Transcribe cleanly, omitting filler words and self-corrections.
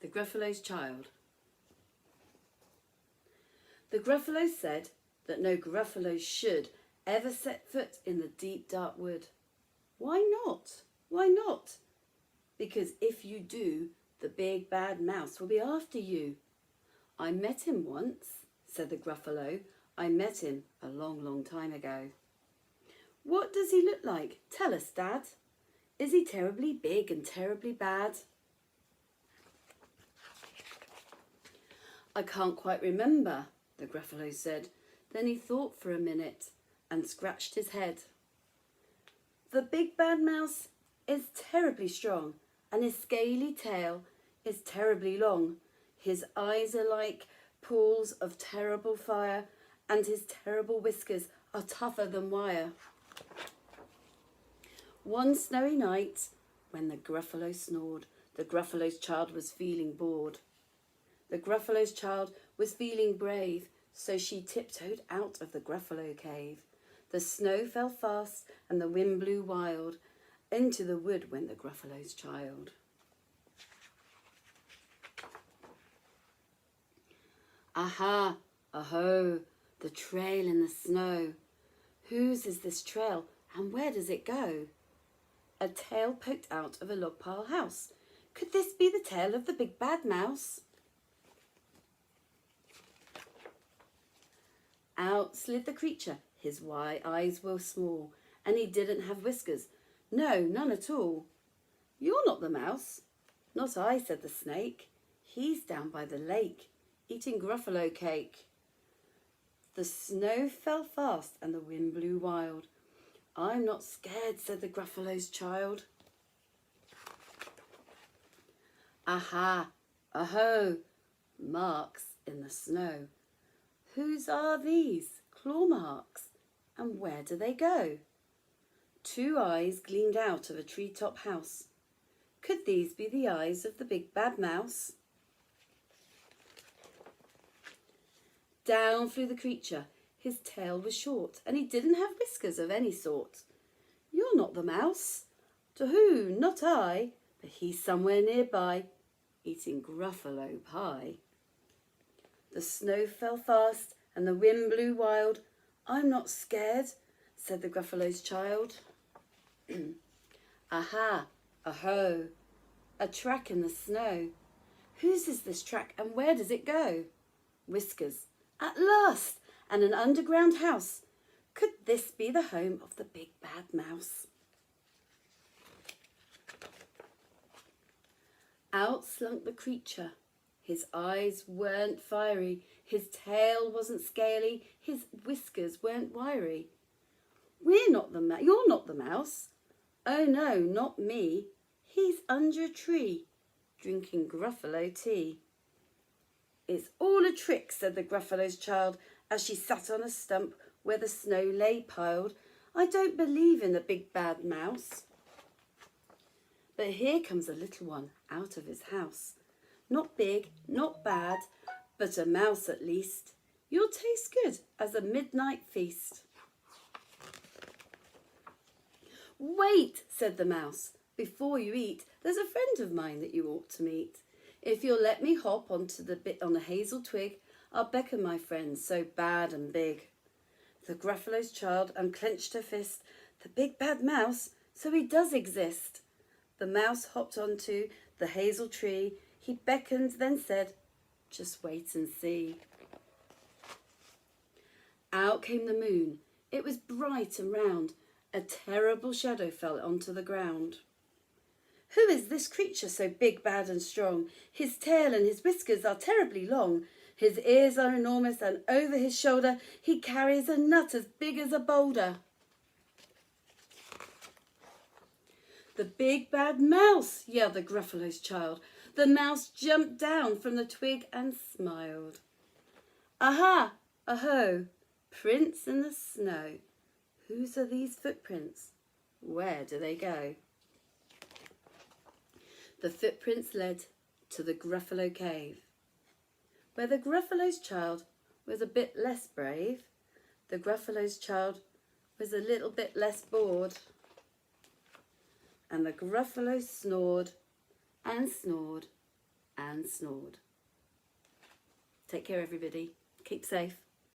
The Gruffalo's Child. The Gruffalo said that no Gruffalo should ever set foot in the deep dark wood. Why not? Why not? Because if you do, the big bad mouse will be after you. I met him once, said the Gruffalo. I met him a long, long time ago. What does he look like? Tell us, Dad. Is he terribly big and terribly bad? I can't quite remember, the Gruffalo said. Then he thought for a minute and scratched his head. The big bad mouse is terribly strong, and his scaly tail is terribly long. His eyes are like pools of terrible fire, and his terrible whiskers are tougher than wire. One snowy night, when the Gruffalo snored, the Gruffalo's child was feeling bored. The Gruffalo's child was feeling brave, so she tiptoed out of the Gruffalo cave. The snow fell fast and the wind blew wild. Into the wood went the Gruffalo's child. Aha, aho, the trail in the snow. Whose is this trail and where does it go? A tail poked out of a log pile house. Could this be the tail of the big bad mouse? Out slid the creature. His wide eyes were small, and he didn't have whiskers. No, none at all. You're not the mouse. Not I, said the snake. He's down by the lake, eating Gruffalo cake. The snow fell fast and the wind blew wild. I'm not scared, said the Gruffalo's child. Aha, aho, marks in the snow. Whose are these claw marks, and where do they go? Two eyes gleamed out of a treetop house. Could these be the eyes of the big bad mouse? Down flew the creature. His tail was short, and he didn't have whiskers of any sort. You're not the mouse. To who? Not I, but he's somewhere nearby, eating Gruffalo pie. The snow fell fast and the wind blew wild. I'm not scared, said the Gruffalo's child. Aha, aho, a track in the snow. Whose is this track and where does it go? Whiskers, at last, and an underground house. Could this be the home of the big bad mouse? Out slunk the creature. His eyes weren't fiery, his tail wasn't scaly, his whiskers weren't wiry. You're not the mouse. Oh no, not me. He's under a tree, drinking Gruffalo tea. It's all a trick, said the Gruffalo's child, as she sat on a stump where the snow lay piled. I don't believe in the big bad mouse. But here comes a little one out of his house. Not big, not bad, but a mouse at least. You'll taste good as a midnight feast. Wait, said the mouse. Before you eat, there's a friend of mine that you ought to meet. If you'll let me hop onto the bit on a hazel twig, I'll beckon my friend so bad and big. The Gruffalo's child unclenched her fist. The big bad mouse, so he does exist. The mouse hopped onto the hazel tree. He beckoned, then said, just wait and see. Out came the moon. It was bright and round. A terrible shadow fell onto the ground. Who is this creature so big, bad and strong? His tail and his whiskers are terribly long. His ears are enormous, and over his shoulder he carries a nut as big as a boulder. The big bad mouse, yelled the Gruffalo's child. The mouse jumped down from the twig and smiled. Aha, aho, prints in the snow. Whose are these footprints? Where do they go? The footprints led to the Gruffalo cave, where the Gruffalo's child was a bit less brave. The Gruffalo's child was a little bit less bored. And the Gruffalo snored and snored and snored. Take care, everybody. Keep safe.